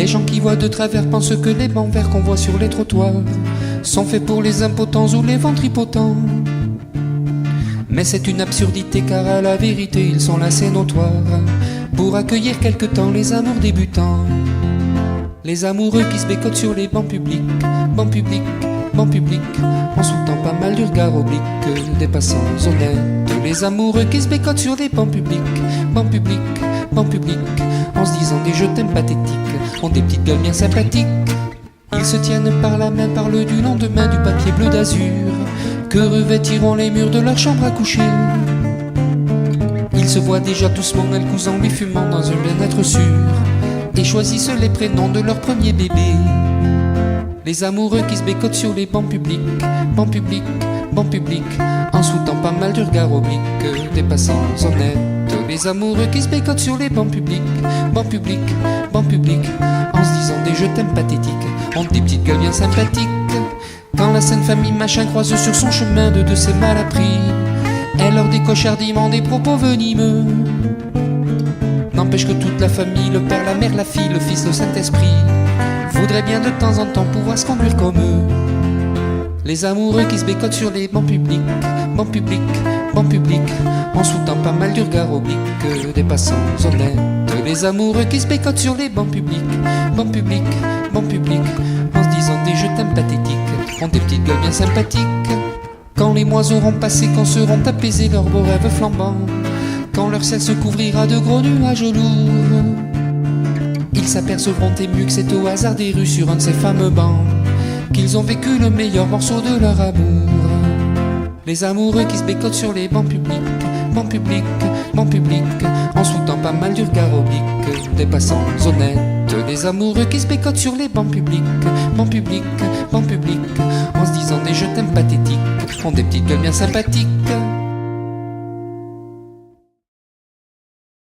Les gens qui voient de travers pensent que les bancs verts qu'on voit sur les trottoirs sont faits pour les impotents ou les ventripotents. Mais c'est une absurdité car à la vérité ils sont là, c'est notoire, pour accueillir quelque temps les amours débutants. Les amoureux qui se bécotent sur les bancs publics, bancs publics, bancs publics, en sautant pas mal du regard oblique des passants honnêtes. Les amoureux qui se bécotent sur les bancs publics, bancs publics, bancs publics, en se disant des je t'aime pathétiques, ont des petites gueules bien sympathiques. Ils se tiennent par la main, parlent du lendemain, du papier bleu d'azur que revêtiront les murs de leur chambre à coucher. Ils se voient déjà doucement, elles cousant lui fumant dans un bien-être sûr, et choisissent les prénoms de leur premier bébé. Les amoureux qui se bécotent sur les bancs publics, bancs publics, bancs publics, en sautant pas mal du regard oblique des passants honnêtes. Les amoureux qui se bécotent sur les bancs publics, bancs publics, bancs publics, en se disant des je t'aime pathétiques, ont des petites gueules bien sympathiques. Quand la sainte famille machin croise sur son chemin de ses mal appris, elle leur décoche hardiment des propos venimeux. N'empêche que toute la famille, le père, la mère, la fille, le fils, le Saint-Esprit, voudrait bien de temps en temps pouvoir se conduire comme eux. Les amoureux qui se bécotent sur les bancs publics, bancs publics, bancs publics, en sautant pas mal du regard oblique des passants honnêtes. Les amoureux qui se bécotent sur les bancs publics, bancs publics, bancs publics, en se disant des je t'aime pathétiques, ont des petites gueules bien sympathiques. Quand les mois auront passé, quand seront apaisés leurs beaux rêves flambants, quand leur ciel se couvrira de gros nuages lourds, ils s'apercevront émus que c'est au hasard des rues sur un de ces fameux bancs qu'ils ont vécu le meilleur morceau de leur amour. Les amoureux qui se bécotent sur les bancs publics, bancs publics, bancs publics, en sautant pas mal du regard oblique des passants honnêtes. Les amoureux qui se bécotent sur les bancs publics, bancs publics, bancs publics, en se disant des je t'aime pathétiques, ont des petites gueules bien sympathiques.